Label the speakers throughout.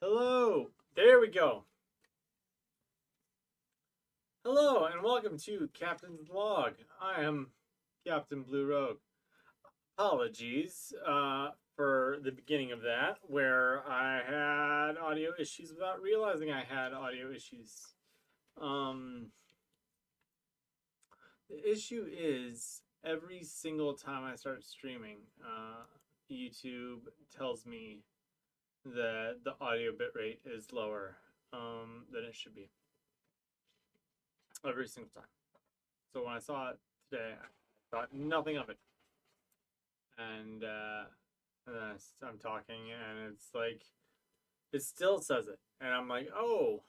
Speaker 1: Hello, there we go. Hello, and welcome to Captain's Log. I am Captain Blue Rogue. Apologies for the beginning of that, where I had audio issues without realizing I had audio issues. The issue is every single time I start streaming, YouTube tells me that the audio bitrate is lower than it should be. Every single time. So when I saw it today, I thought nothing of it. And then I'm talking, and it's like, it still says it. And I'm like, oh,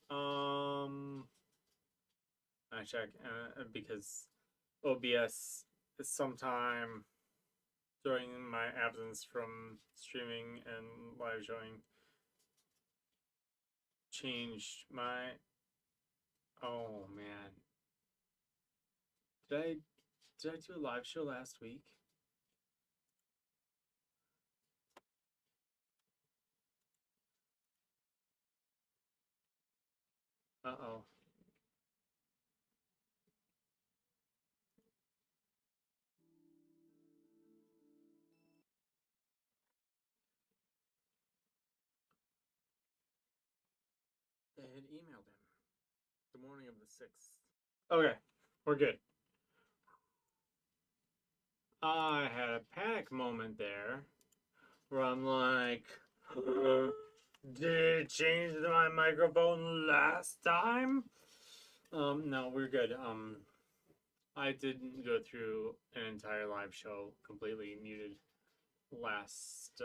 Speaker 1: I check because OBS is sometime during my absence from streaming and live showing changed my. Oh man, did I do a live show last week? Uh-oh. They had emailed him the morning of the 6th. Okay, we're good. I had a panic moment there where I'm like, did it change my microphone last time? No, we're good. I didn't go through an entire live show completely muted last,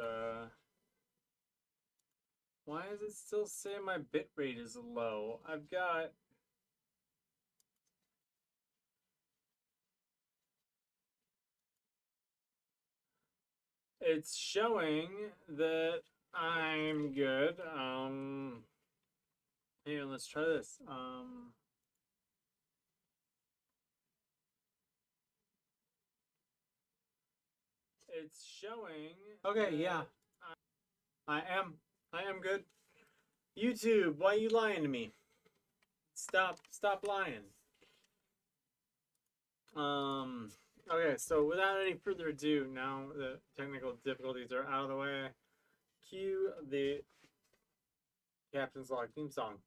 Speaker 1: why does it still say my bitrate is low? I've got it's showing that I'm good. Here, let's try this. It's showing. Okay, yeah. I am good. YouTube, why are you lying to me? Stop lying. Okay, so without any further ado, now the technical difficulties are out of the way, cue the Captain's Log theme song.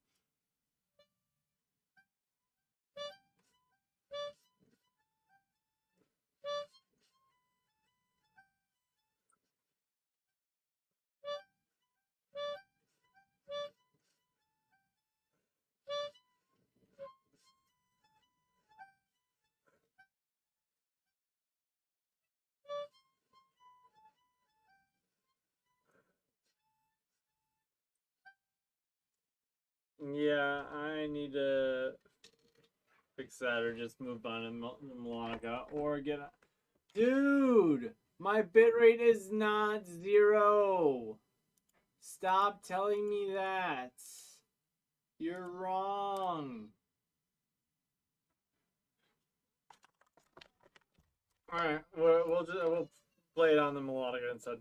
Speaker 1: Yeah, I need to fix that or just move on to Malaga or get a... Dude, my bitrate is not 0. Stop telling me that. You're wrong. Alright, we'll play it on the melodica instead.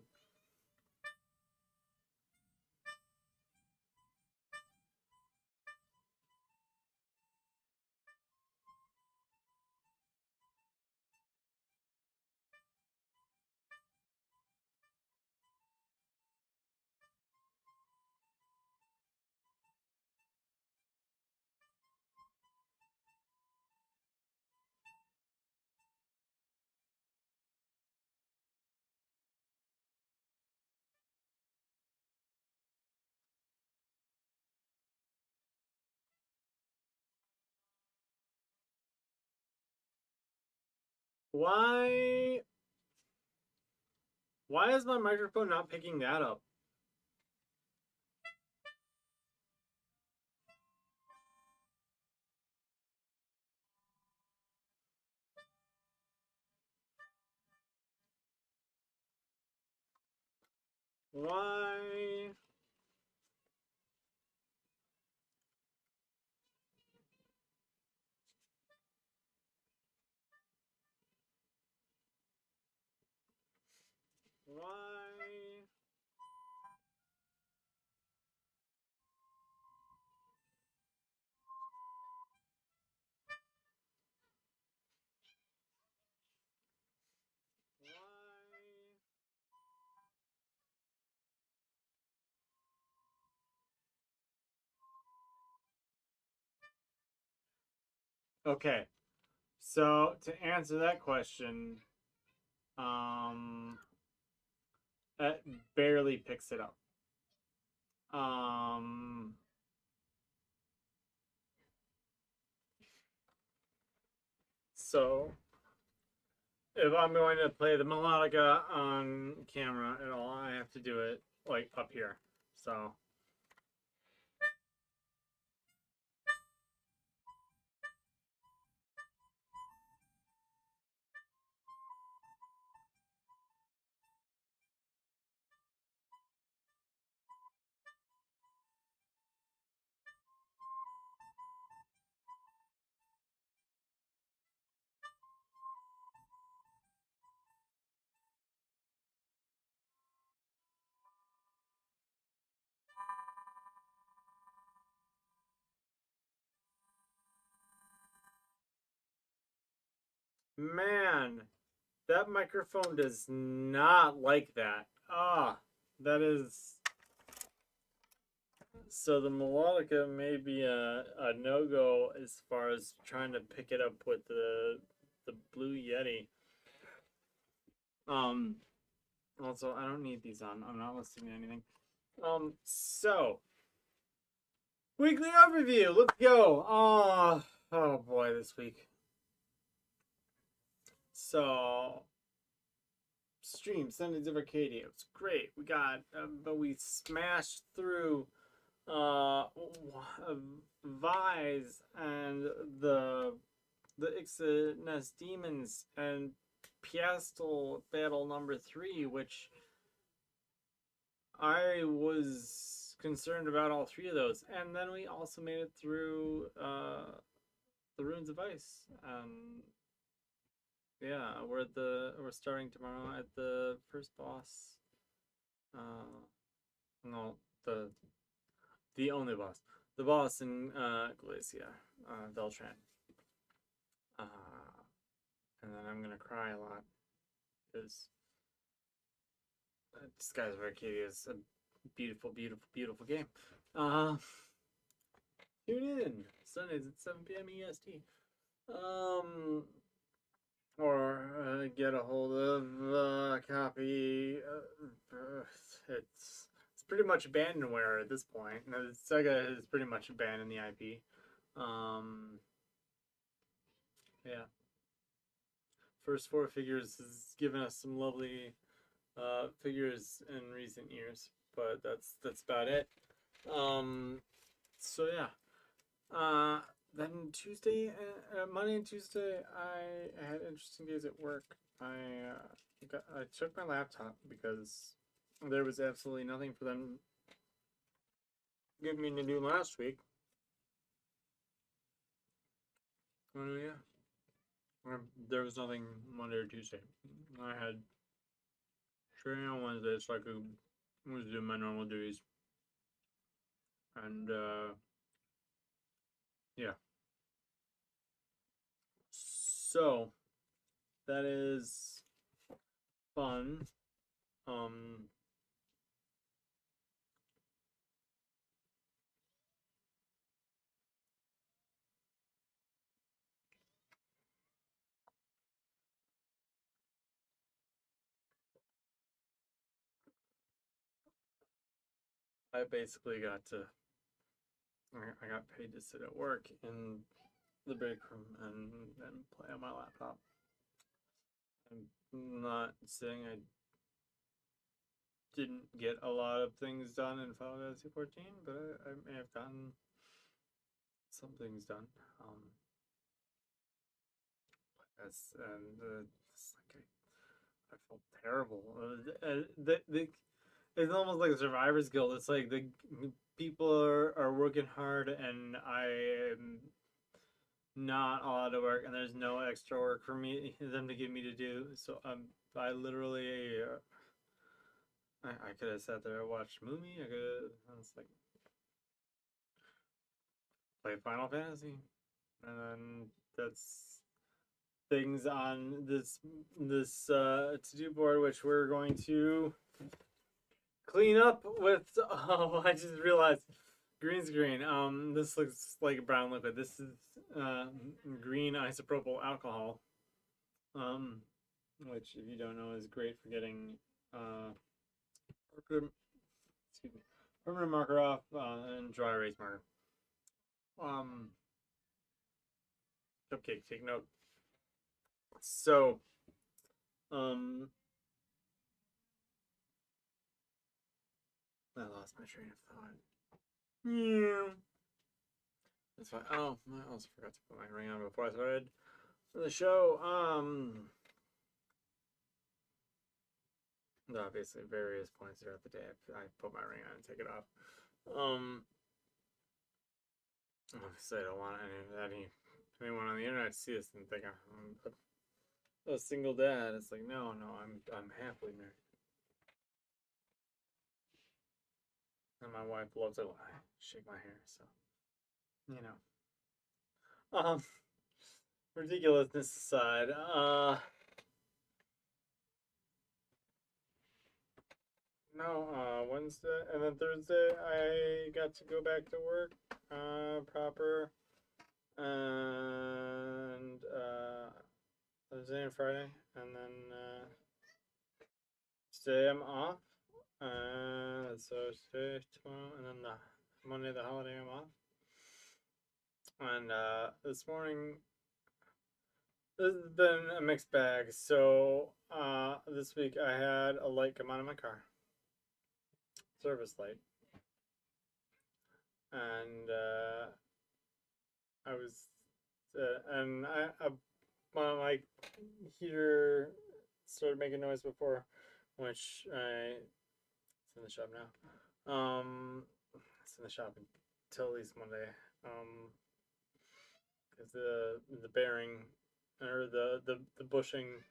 Speaker 1: Why is my microphone not picking that up? Why? Why? Okay. So to answer that question, um, it barely picks it up. Um, so if I'm going to play the melodica on camera at all, I have to do it like up here. So man, that microphone does not like that. Ah, that is. So the melodica may be a no go as far as trying to pick it up with the Blue Yeti. Um. Also, I don't need these on. I'm not listening to anything. So weekly overview. Let's go. Oh boy, this week. So stream Sundays of Arcadia. It's great. We got, but we smashed through Vise and the Ixanes demons and Piastel battle number 3, which I was concerned about all 3 of those, and then we also made it through the Ruins of Ice. Yeah, we're starting tomorrow at the first boss. No, the only boss, the boss in Galicia, Beltran. And then I'm gonna cry a lot because Skies of Arcadia is a beautiful, beautiful, beautiful game. Tune in Sundays at 7 p.m. EST. Or get a hold of a copy. It's pretty much abandonware at this point. Sega has pretty much abandoned the IP. Yeah. First Four Figures has given us some lovely figures in recent years, but that's about it. So yeah. Then Monday and Tuesday, I had interesting days at work. I took my laptop because there was absolutely nothing for them to give me to do last week. Oh yeah, there was nothing Monday or Tuesday. I had training on Wednesday, so I could was doing my normal duties, and yeah. So that is fun. Um, I basically got to. I got paid to sit at work in the break room and play on my laptop. I'm not saying I didn't get a lot of things done in Final Fantasy 14, but I may have gotten some things done. That's and it's like I felt terrible. It's almost like a Survivor's Guild. It's like the people are working hard, and I am not allowed to work, and there's no extra work for them to give me to do. So I literally I could have sat there and watched a movie. I was like play Final Fantasy, and then that's things on this to do board, which we're going to clean up with. Oh, I just realized Green screen. This looks like a brown liquid. This is green isopropyl alcohol. Which, if you don't know, is great for getting excuse me, permanent marker off and dry erase marker. Cupcake, take note. So, I lost my train of thought. Yeah. That's fine. Oh, I also forgot to put my ring on before I started the show. Obviously, various points throughout the day, I put my ring on and take it off. Obviously, I don't want anyone on the internet to see this and think I'm a single dad. It's like, no, I'm happily married. And my wife loves it when I shake my hair, so you know. Ridiculousness aside, no, Wednesday and then Thursday I got to go back to work, proper, and Thursday and Friday, and then today I'm off. So today, tomorrow, and then the Monday, the holiday, I'm off. And this morning, this has been a mixed bag. So this week I had a light come out of my car, service light, and I was, and my heater started making noise before, which it's in the shop now. It's in the shop until at least Monday. Because the bearing or the bushing,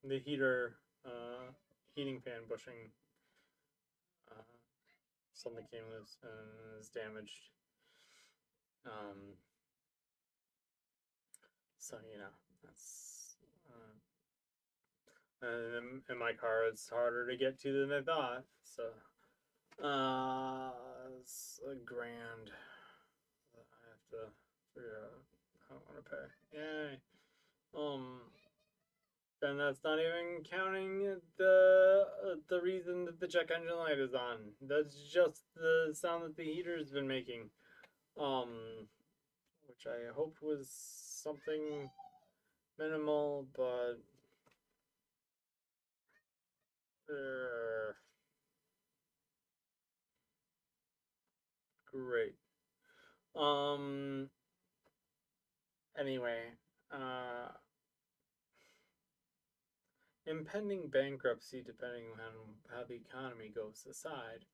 Speaker 1: the heater heating fan bushing, something came loose and is damaged. So that's and in my car it's harder to get to than I thought. So it's $1,000 that I have to figure out how I want to pay. Yay. And that's not even counting the reason that the check engine light is on. That's just the sound that the heater's been making. Which I hoped was something minimal, but great. Anyway, impending bankruptcy, depending on how the economy goes aside.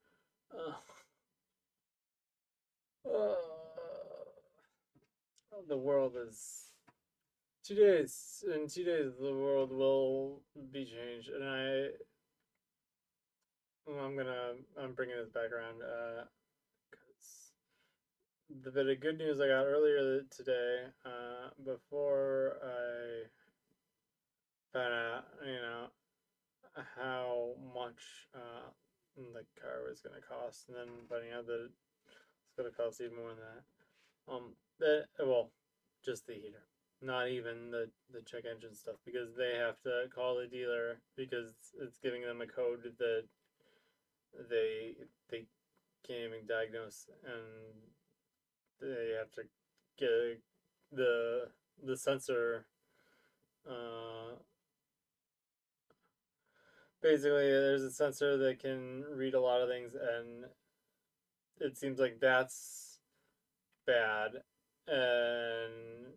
Speaker 1: The world is 2 days. In 2 days, the world will be changed, and I'm bringing this back around because the bit of good news I got earlier today, before I found out, how much the car was going to cost, and then finding out that it's going to cost even more than that. Just the heater, not even the check engine stuff, because they have to call the dealer because it's giving them a code that they can't even diagnose, and they have to get the sensor. Basically, there's a sensor that can read a lot of things, and it seems like that's bad. And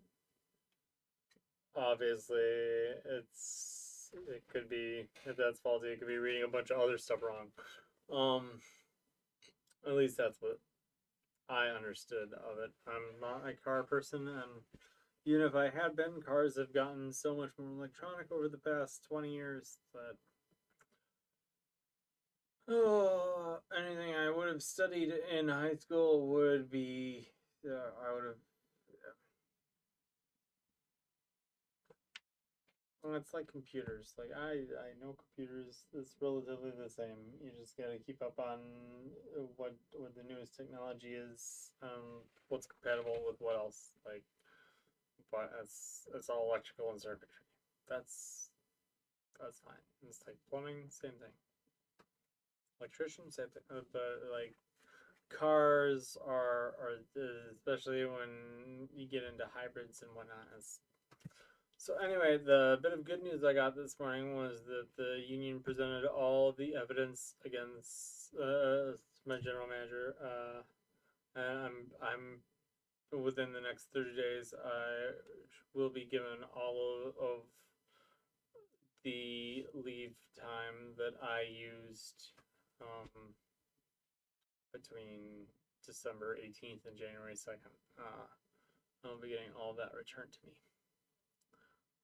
Speaker 1: obviously, it could be, if that's faulty, it could be reading a bunch of other stuff wrong. At least that's what I understood of it. I'm not a car person, and even if I had been, cars have gotten so much more electronic over the past 20 years that anything I would have studied in high school would be, I would have, It's like computers. Like I know computers. It's relatively the same. You just gotta keep up on what the newest technology is. What's compatible with what else. Like, but it's all electrical and circuitry. That's that's fine. It's like plumbing, same thing. Electrician, same thing. But like cars are especially when you get into hybrids and whatnot. So anyway, the bit of good news I got this morning was that the union presented all the evidence against my general manager, and I'm within the next 30 days I will be given all of the leave time that I used between December 18th and January 2nd. I'll be getting all that returned to me.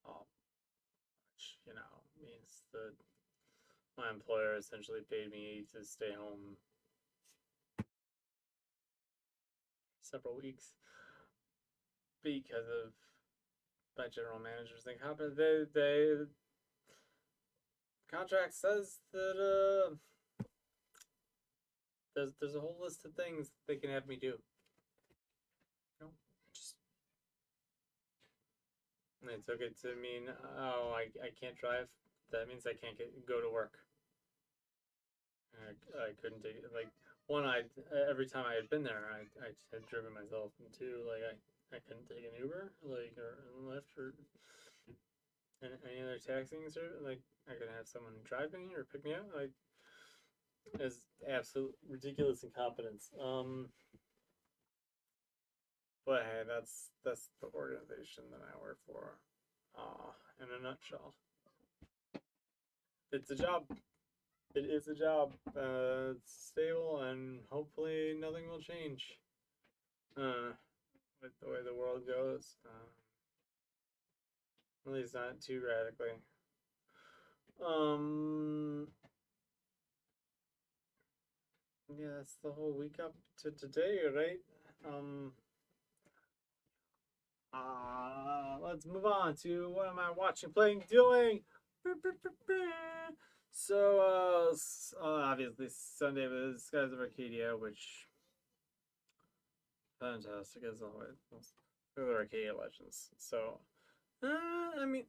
Speaker 1: Which, means that my employer essentially paid me to stay home several weeks because of my general manager's thing happened. The contract says that there's a whole list of things they can have me do. Just they took it to mean, oh, I can't drive. That means I can't go to work. I couldn't take it. Like, one, every time I had been there, I had driven myself, and two, like I couldn't take an Uber, like, or Lyft, or any other taxing service. Like, I could have someone drive me or pick me up. Like, it's absolute ridiculous incompetence. But hey, that's the organization that I work for. In a nutshell, it's a job. It is a job. It's stable, and hopefully nothing will change. With the way the world goes. At least not too radically. Yeah, that's the whole week up to today, right? Let's move on to what am I watching, playing, doing? So, obviously Sunday was Skies of Arcadia, which fantastic as always. The Arcadia Legends. So, I mean,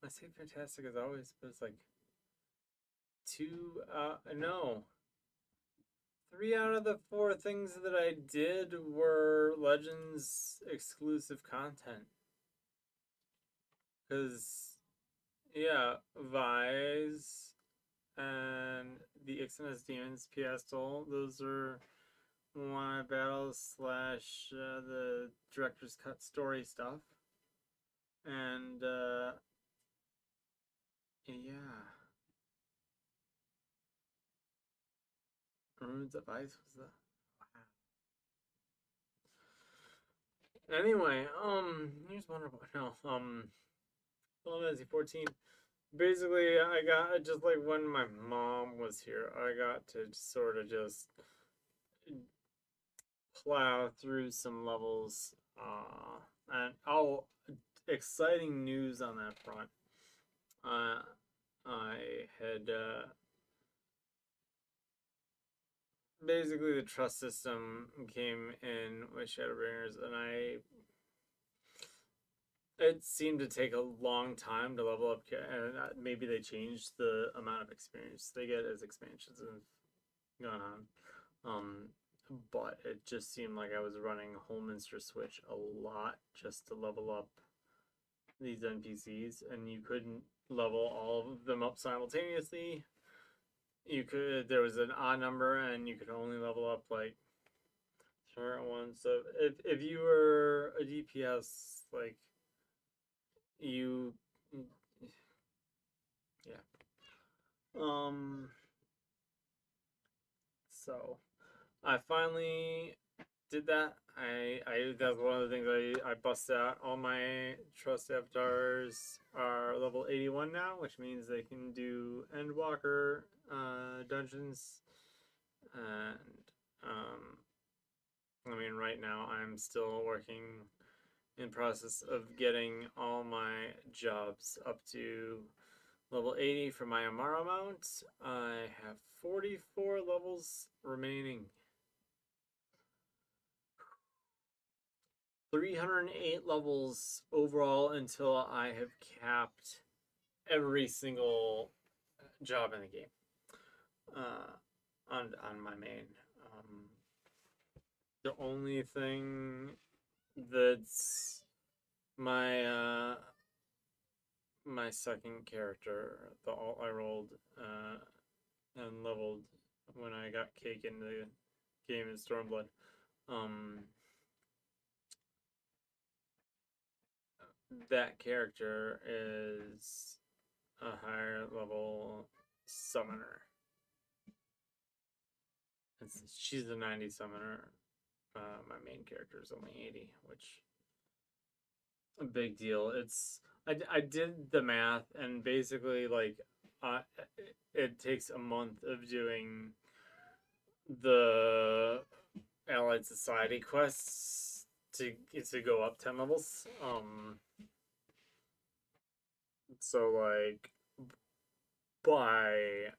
Speaker 1: I say fantastic as always, but it's like no. 3 out of the 4 things that I did were Legends exclusive content. Because, yeah, Vise and the Ixnaz Demons Piastel, those are one battles / the director's cut story stuff. And, yeah. Runes of Ice was the Anyway, here's Wonderboy. No, Final Fantasy 14. Basically, I got just like when my mom was here, I got to sort of just plow through some levels. And exciting news on that front. I had basically the trust system came in with Shadowbringers, and it seemed to take a long time to level up, and maybe they changed the amount of experience they get as expansions have gone on. But it just seemed like I was running Holminster Switch a lot just to level up these NPCs, and you couldn't level all of them up simultaneously. There was an odd number, and you could only level up like certain ones. So if you were a DPS, like you, yeah. So I finally did that. That's one of the things I busted out. All my trust avatars are level 81 now, which means they can do Endwalker dungeons. And I mean, right now I'm still working in process of getting all my jobs up to level 80 for my Amara mount. I have 44 levels remaining. 308 levels overall until I have capped every single job in the game on my main. The only thing that's my my second character, the alt I rolled and leveled when I got Cake in the game in Stormblood. That character is a higher level summoner. She's a 90 summoner. My main character is only 80, which a big deal. I did the math, and basically like it takes a month of doing the Allied Society quests to go up 10 levels. So like by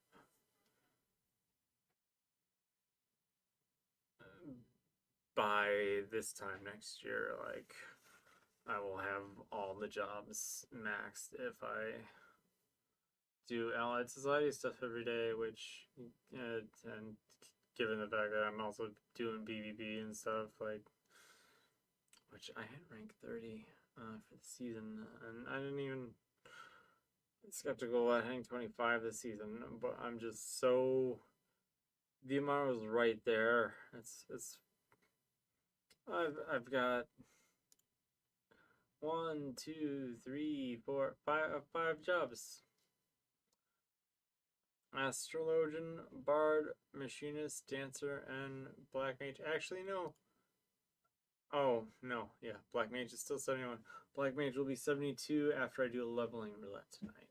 Speaker 1: this time next year, like I will have all the jobs maxed if I do Allied Society stuff every day, which and given the fact that I'm also doing BBB and stuff, like, which I hit rank 30 for the season, and I didn't even skeptical about hitting 25 this season, but I'm just so, the amount was right there. I've got 1, 2, 3, 4, 5 jobs. Astrologian, Bard, Machinist, Dancer, and Black Mage. Actually, no. Oh, no. Yeah, Black Mage is still 71. Black Mage will be 72 after I do a leveling roulette tonight.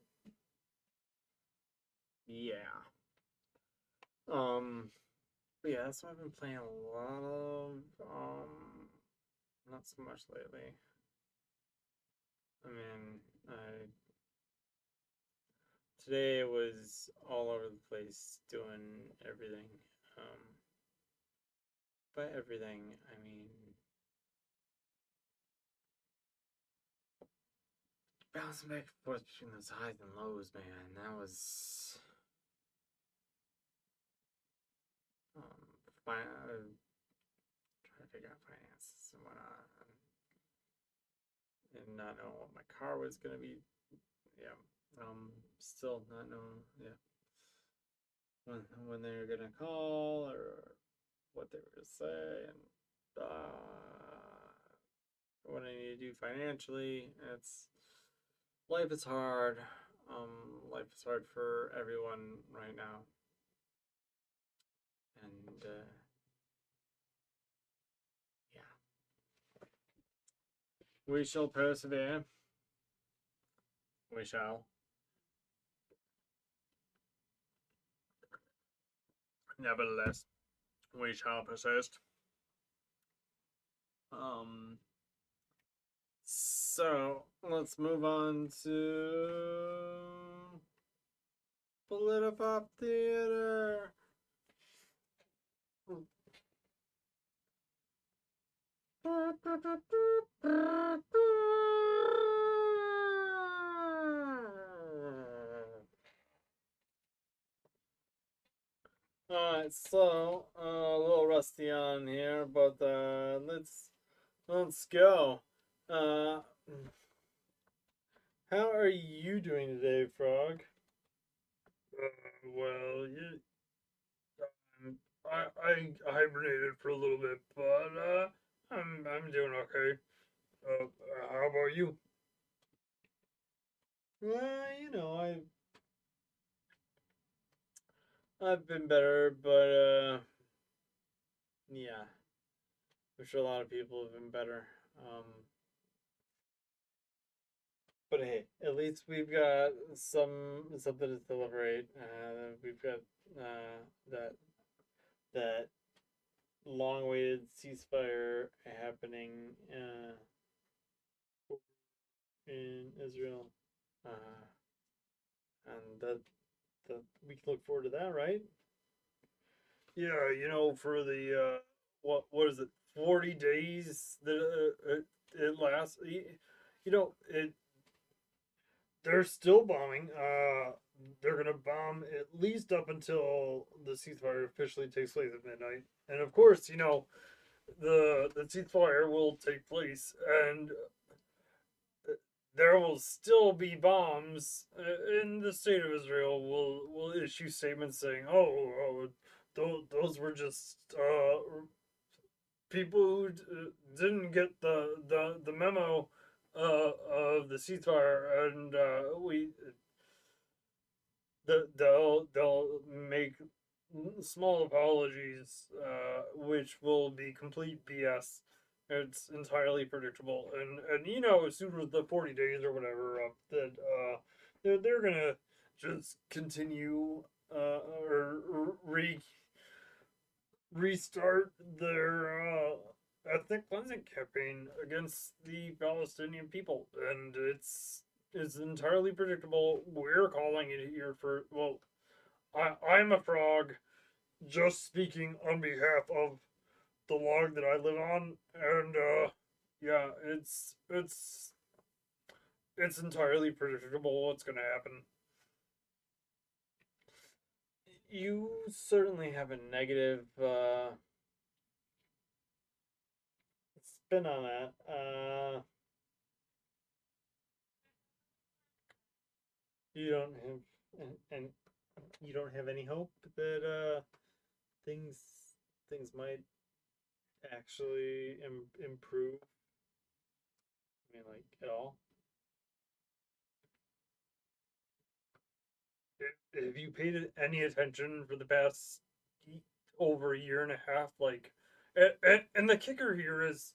Speaker 1: Yeah. Yeah, that's what I've been playing a lot of. Not so much lately. I mean, today was all over the place doing everything. By everything, I mean bouncing back and forth between those highs and lows, man. That was trying to figure out finances and whatnot, and not knowing what my car was gonna be. Yeah, still not knowing. Yeah, when they were gonna call or what they were gonna say, and what I need to do financially. Life is hard. Life is hard for everyone right now, and yeah, we shall persevere. We shall. Nevertheless, we shall persist. So let's move on to Politipop Theater. Alright, so a little rusty on here, but let's go. How are you doing today, Frog?
Speaker 2: Well, I hibernated for a little bit, but I'm doing okay. How about you?
Speaker 1: Well, I've been better, but yeah, I'm sure a lot of people have been better. But hey, at least we've got something to celebrate. We've got that long-awaited ceasefire happening in Israel, uh, and that we can look forward to that, right?
Speaker 2: Yeah, for the what is it, 40 days that it lasts. It they're still bombing. They're gonna bomb at least up until the ceasefire officially takes place at midnight. And of course, the ceasefire will take place, and there will still be bombs. In the state of Israel will issue statements saying, "Oh, those were just people who didn't get the memo of the ceasefire, and they'll make small apologies, which will be complete BS. It's entirely predictable, and as soon as the 40 days or whatever up, that they're gonna just continue or restart their ethnic cleansing campaign against the Palestinian people, and it's entirely predictable. We're calling it here for, well, I'm a frog, just speaking on behalf of the log that I live on, and yeah, it's entirely predictable what's gonna happen.
Speaker 1: You certainly have a negative spin on that. You don't have and you don't have any hope that things things might actually improve. I mean, like at all.
Speaker 2: Have you paid any attention for the past over a year and a half? Like, and the kicker here is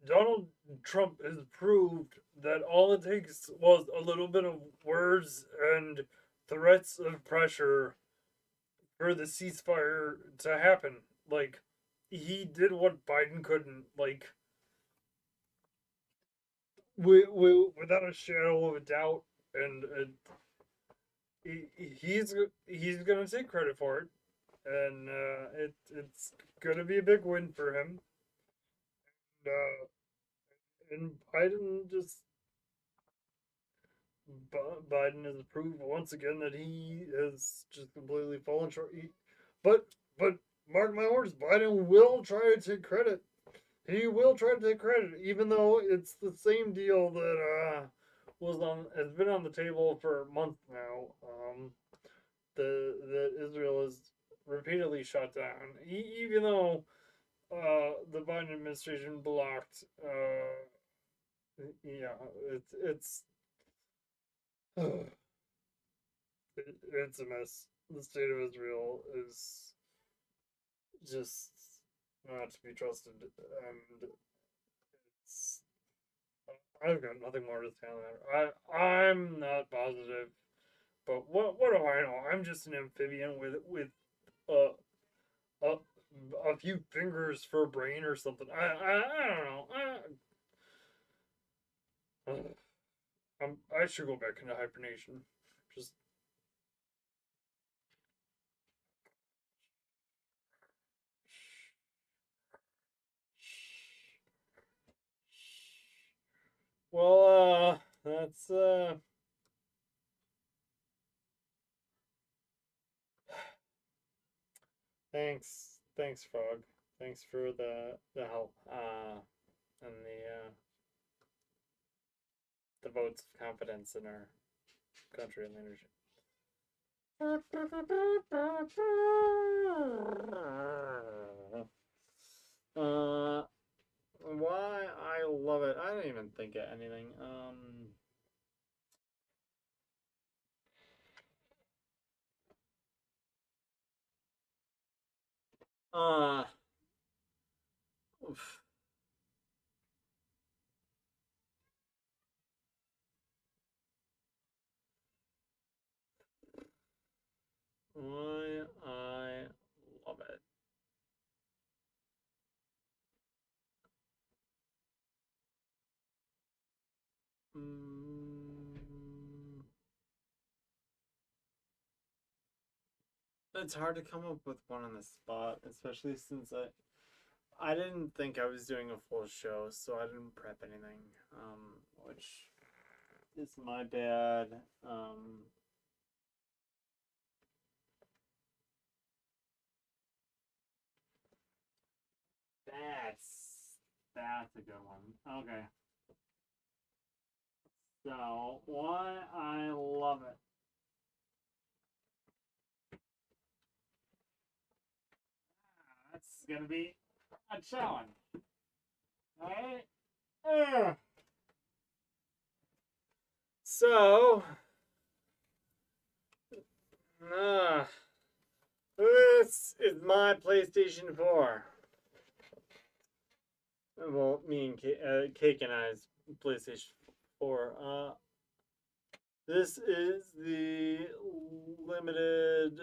Speaker 2: Donald Trump has proved that all it takes was a little bit of words and threats of pressure for the ceasefire to happen. Like, he did what Biden couldn't. Like, without a shadow of a doubt, and he's gonna take credit for it, and it's gonna be a big win for him. And Biden just Biden has proved once again that he has just completely fallen short. But mark my words, Biden will try to take credit. He will try to take credit, even though it's the same deal that has been on the table for months now. That Israel has repeatedly shut down, even though the Biden administration blocked. Yeah, it's it's a mess. The state of Israel is just not to be trusted, and it's. I've got nothing more to say on that. I'm not positive, but what do I know? I'm just an amphibian with uh, a a few fingers for a brain or something. I don't know. I should go back into hibernation. Just
Speaker 1: Well, that's thanks, Frog. Thanks for the help and the votes of confidence in our country and leadership. Uh, why I love it. I don't even think of anything. Uh, oof. Why I love it. Mm, it's hard to come up with one on the spot, especially since I didn't think I was doing a full show, so I didn't prep anything, which is my bad. That's a good one. Okay, so why I love it. That's gonna be a challenge. Alright? So, uh, this is my PlayStation 4. Well, me and Cake and I's PlayStation 4. This is the limited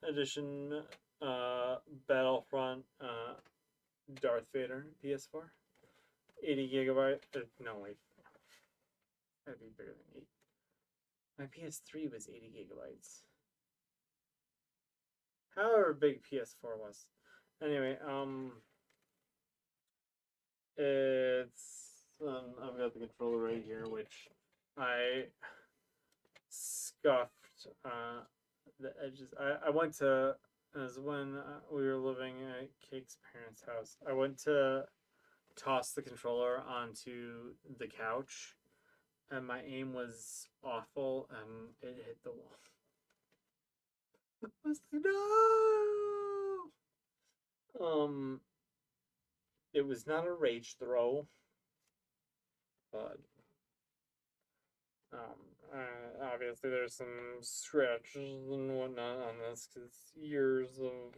Speaker 1: edition Battlefront Darth Vader PS4. 80 gigabyte. No, wait. That'd be bigger than 8. My PS3 was 80 gigabytes. However big PS4 was. Anyway, I've got the controller right here, which I scuffed the edges. I went to, as when we were living at Cake's parents' house, I went to toss the controller onto the couch, and my aim was awful, and it hit the wall. I was like, no! It was not a rage throw, but obviously there's some scratches and whatnot on this because years of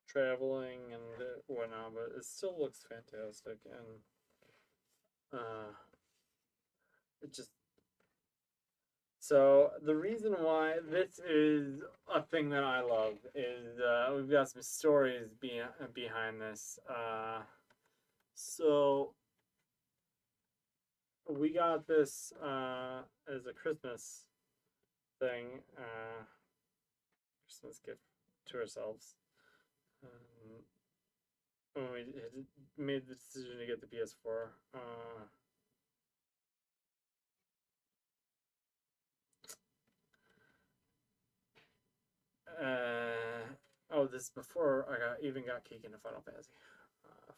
Speaker 1: traveling and whatnot, but it still looks fantastic, and it just, so the reason why this is a thing that I love is we've got some stories behind this. So we got this as a Christmas thing, Christmas gift to ourselves. When we made the decision to get the PS4. Oh, this is before I even got Cake into Final Fantasy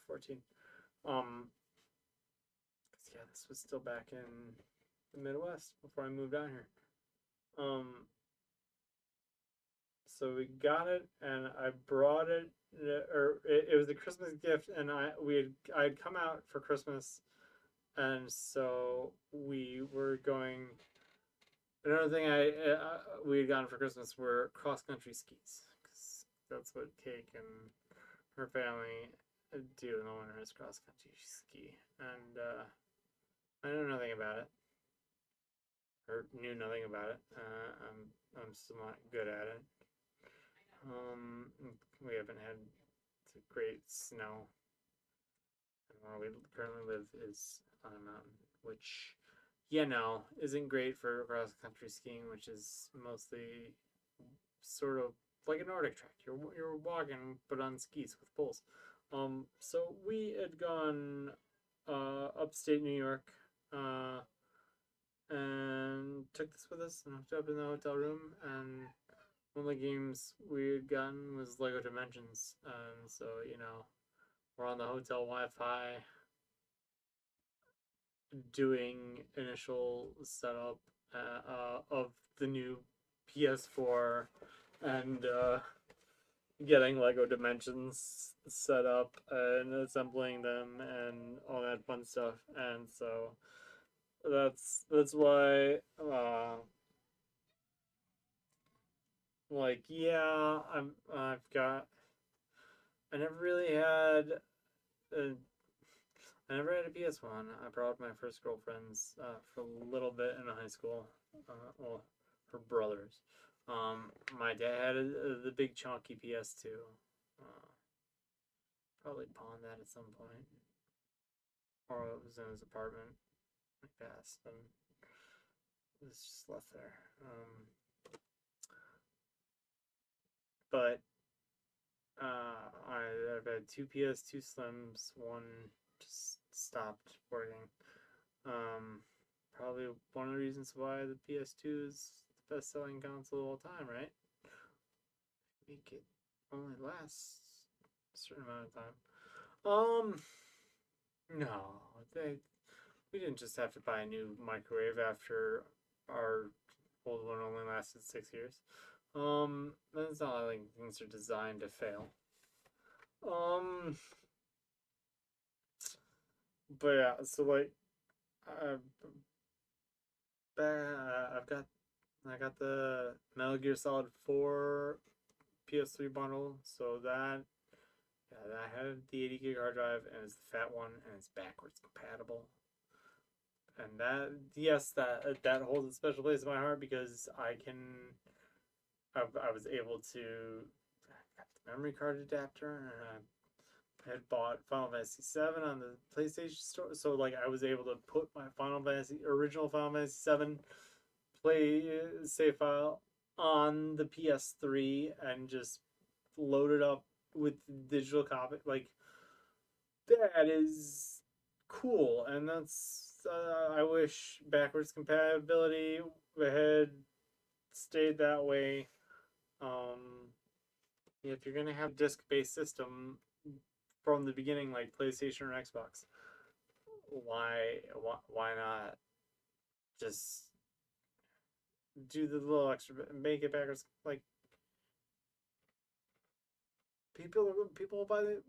Speaker 1: 14. Yeah, this was still back in the Midwest before I moved down here. So we got it, and I brought it, or it was a Christmas gift, and I had come out for Christmas, and so we were going. Another thing we had gotten for Christmas were cross country skis, because that's what Cake and her family do in the winter is cross country ski, and I know nothing about it, or knew nothing about it. I'm still not good at it. We haven't had great snow, and where we currently live is on a mountain, which, isn't great for cross country skiing, which is mostly sort of like a Nordic track. You're walking, but on skis with poles. So we had gone upstate New York, and took this with us and hooked up in the hotel room. And one of the games we had gotten was Lego Dimensions, and so we're on the hotel Wi-Fi doing initial setup of the new PS4 and getting Lego Dimensions set up and assembling them and all that fun stuff. And so that's why I never really had a I never had a PS1. I brought my first girlfriend's for a little bit in high school. Well, her brothers. My dad had the big chunky PS2. Probably pawned that at some point, or it was in his apartment. passed, and it's just left there. But I've had two PS2 Slims. One just stopped working. Probably one of the reasons why the PS2 is the best-selling console of all time, right? Make it only lasts a certain amount of time. No, we didn't just have to buy a new microwave after our old one only lasted 6 years. That's not like things are designed to fail. But yeah, so like, uh, I've got I got the Metal Gear Solid 4 PS3 bundle, so that yeah, that had the 80 gig hard drive and it's the fat one and it's backwards compatible. And that yes, that holds a special place in my heart because I was able to got the memory card adapter and I had bought Final Fantasy VII on the PlayStation Store, so like I was able to put my original Final Fantasy VII play save file on the PS3 and just load it up with digital copy. Like that is cool, and that's I wish backwards compatibility had stayed that way. If you're gonna have a disc-based system from the beginning, like PlayStation or Xbox, why not just do the little extra, make it backwards? Like people will buy the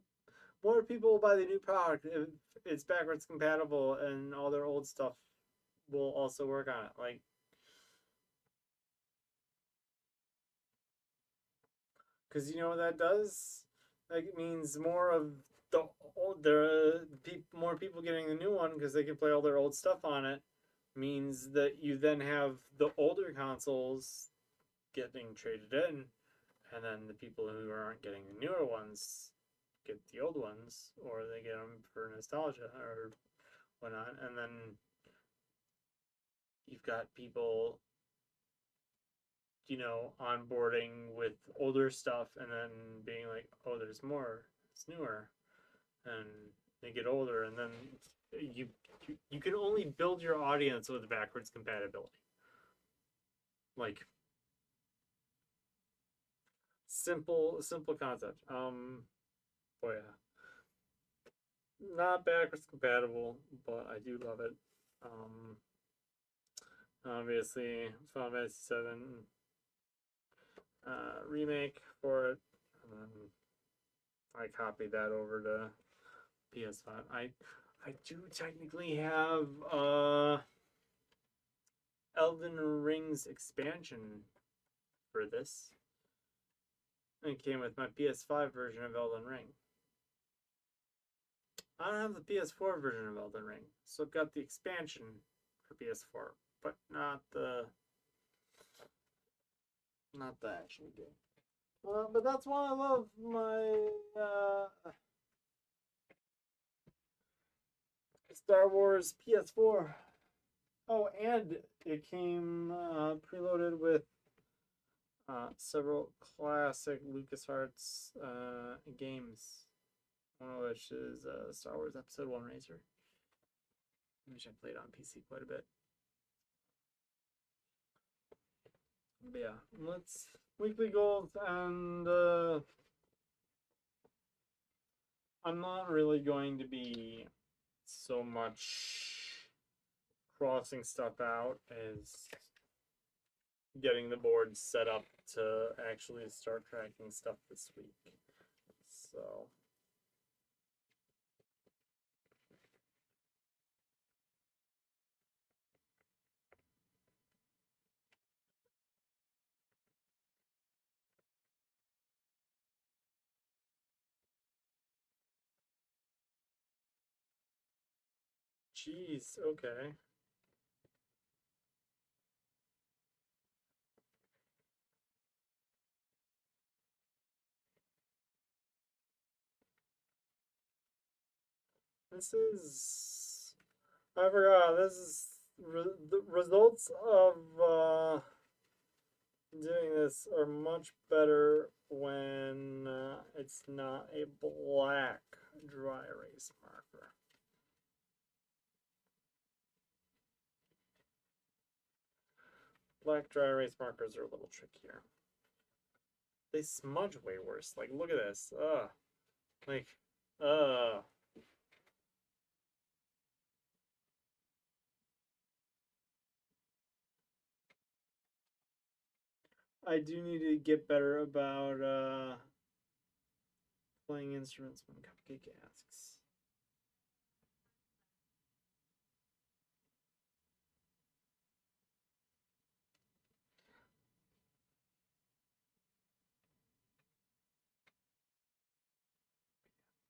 Speaker 1: more people will buy the new product if it's backwards compatible and all their old stuff will also work on it. Like, because you know what that does? Like, it means more of the old, more people getting the new one because they can play all their old stuff on it. Means that you then have the older consoles getting traded in, and then the people who aren't getting the newer ones get the old ones, or they get them for nostalgia or whatnot, and then you've got people, onboarding with older stuff and then being like, oh, there's more, it's newer, and they get older, and then you can only build your audience with backwards compatibility. Like simple concept. Oh yeah, not backwards compatible, but I do love it. Obviously, Final Fantasy VII remake for it, and then I copied that over to PS5. I do technically have Elden Ring's expansion for this. It came with my PS5 version of Elden Ring. I don't have the PS4 version of Elden Ring, so I've got the expansion for PS4, but not the actual game. But that's why I love my Star Wars PS4. Oh, and it came preloaded with several classic LucasArts games, one of which is Star Wars Episode 1 Racer, which I played on PC quite a bit. But yeah, let's weekly goals, and I'm not really going to be so much crossing stuff out as getting the board set up to actually start tracking stuff this week. So jeez, okay. This is
Speaker 2: I forgot. This is the results of doing this are much better when it's not a black dry erase marker. Black dry erase markers are a little trickier. They smudge way worse. Like, look at this. Like, I do need to get better about playing instruments when Cupcake asks.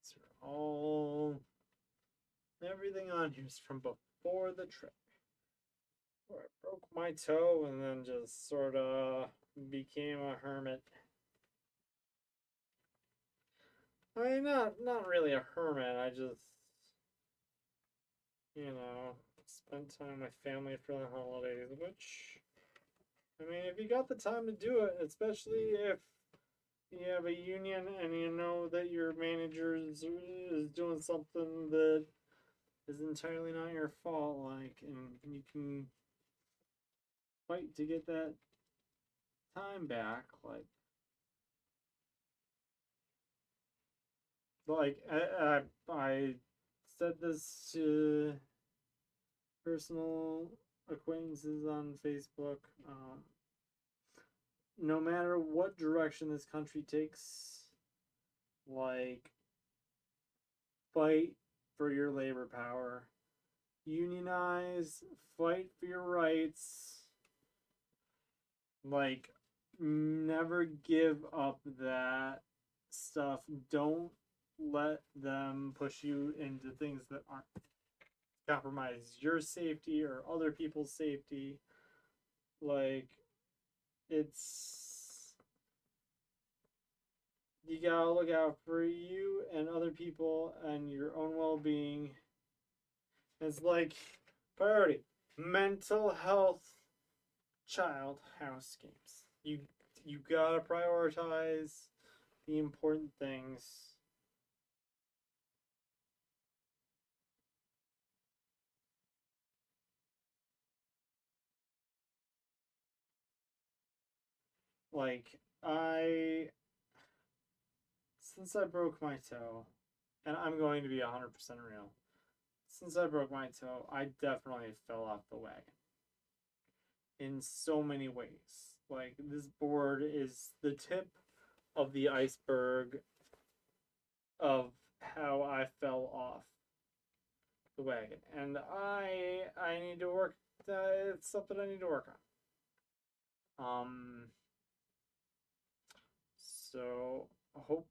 Speaker 2: These are all everything on here is from before the trip. Where I broke my toe and then just sort of became a hermit. I mean, not really a hermit. I just, spent time with family for the holidays. Which, I mean, if you got the time to do it, especially if you have a union and you know that your manager is doing something that is entirely not your fault, like, and you can fight to get that time back, I said this to personal acquaintances on Facebook. No matter what direction this country takes, like, fight for your labor power, unionize, fight for your rights, like, never give up that stuff. Don't let them push you into things that aren't compromise your safety or other people's safety. Like, it's you gotta look out for you and other people and your own well-being. It's like priority mental health, child housecaps. You gotta prioritize the important things. Like, since I broke my toe, and I'm going to be 100% real, since I broke my toe, I definitely fell off the wagon in so many ways. Like, this board is the tip of the iceberg of how I fell off the wagon, and I need to work. It's something I need to work on. So I hope,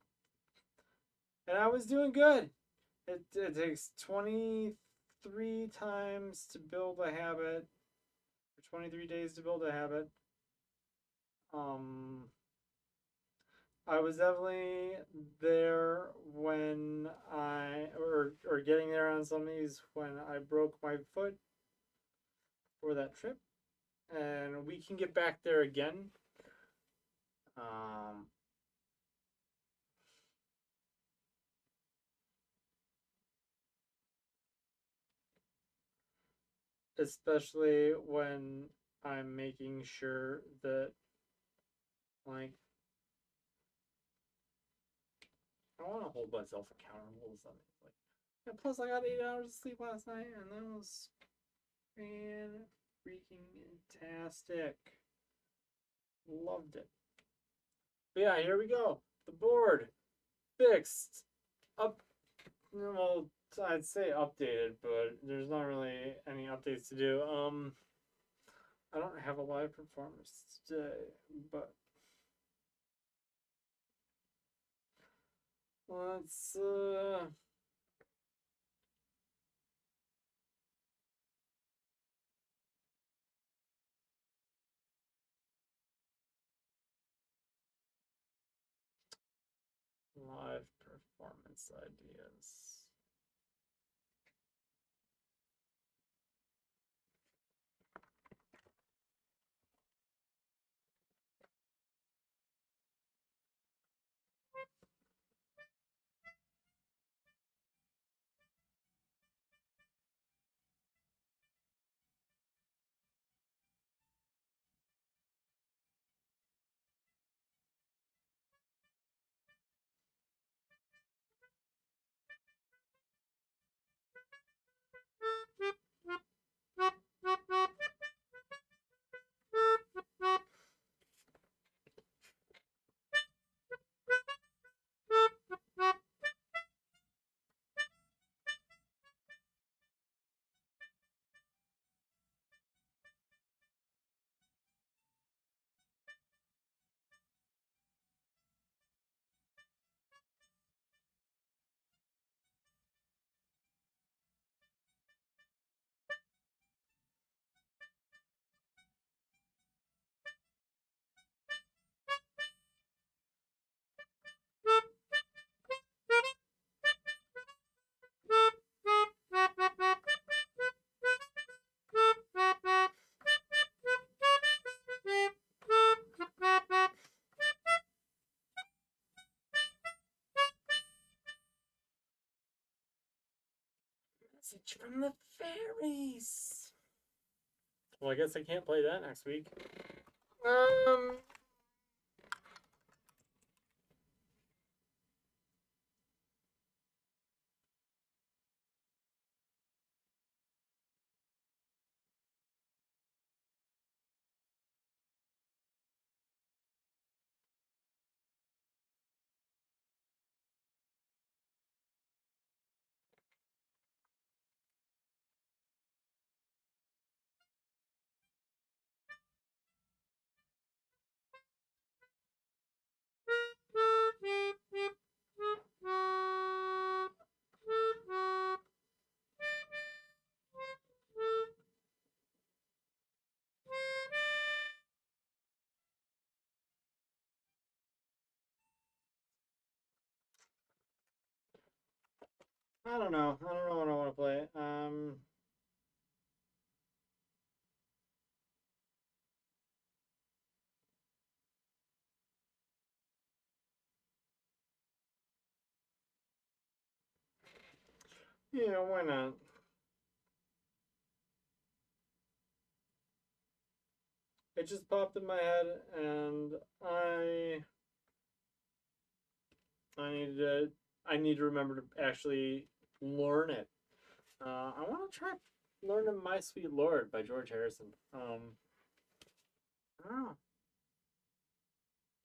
Speaker 2: and I was doing good. It takes 23 times to build a habit, or 23 days to build a habit. Um, I was definitely there when or getting there on some of these when I broke my foot for that trip, and we can get back there again. Um, Especially when I'm making sure that, like, I want to hold myself accountable to something. Like, and plus, I got 8 hours of sleep last night, and that was freaking fantastic. Loved it. But yeah, here we go. The board fixed. Up. Well, I'd say updated, but there's not really any updates to do. I don't have a live performance today, but let's live performance ideas.
Speaker 1: Message from the fairies. Well, I guess I can't play that next week. I don't know. I don't know what I want to play. Yeah, why not? It just popped in my head, and I need to remember to actually learn it. I want to try learning "My Sweet Lord" by George Harrison. I don't know.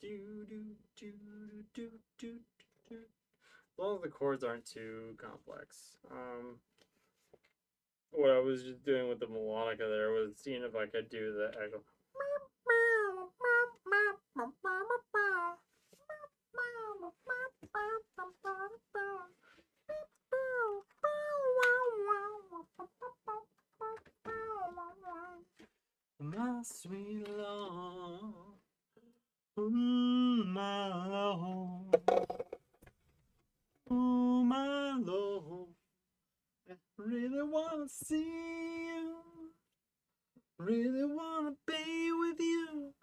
Speaker 1: Do do do do do do. As long as the chords aren't too complex. What I was just doing with the melodica there was seeing if I could do the actual. My sweet Lord, my Lord, my Lord, I really wanna see you, really wanna be with you,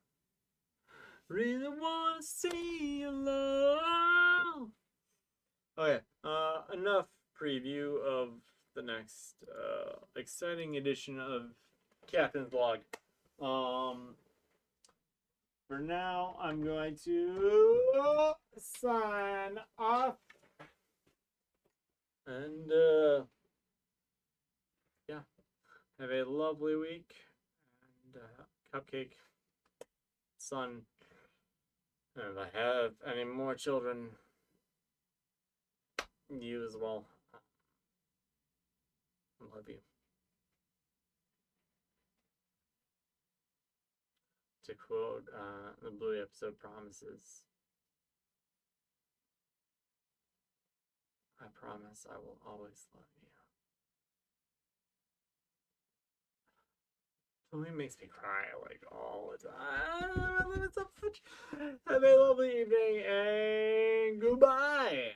Speaker 1: really wanna see you, Lord. Okay, enough preview of the next exciting edition of Captain's Log. For now, I'm going to sign off. And, yeah, have a lovely week. And, Cupcake, son, and if I have any more children, you as well. I love you. To quote the Bluey episode Promises, I promise I will always love you. Bluey makes me cry like all the time. I love it so much. Have a lovely evening and goodbye.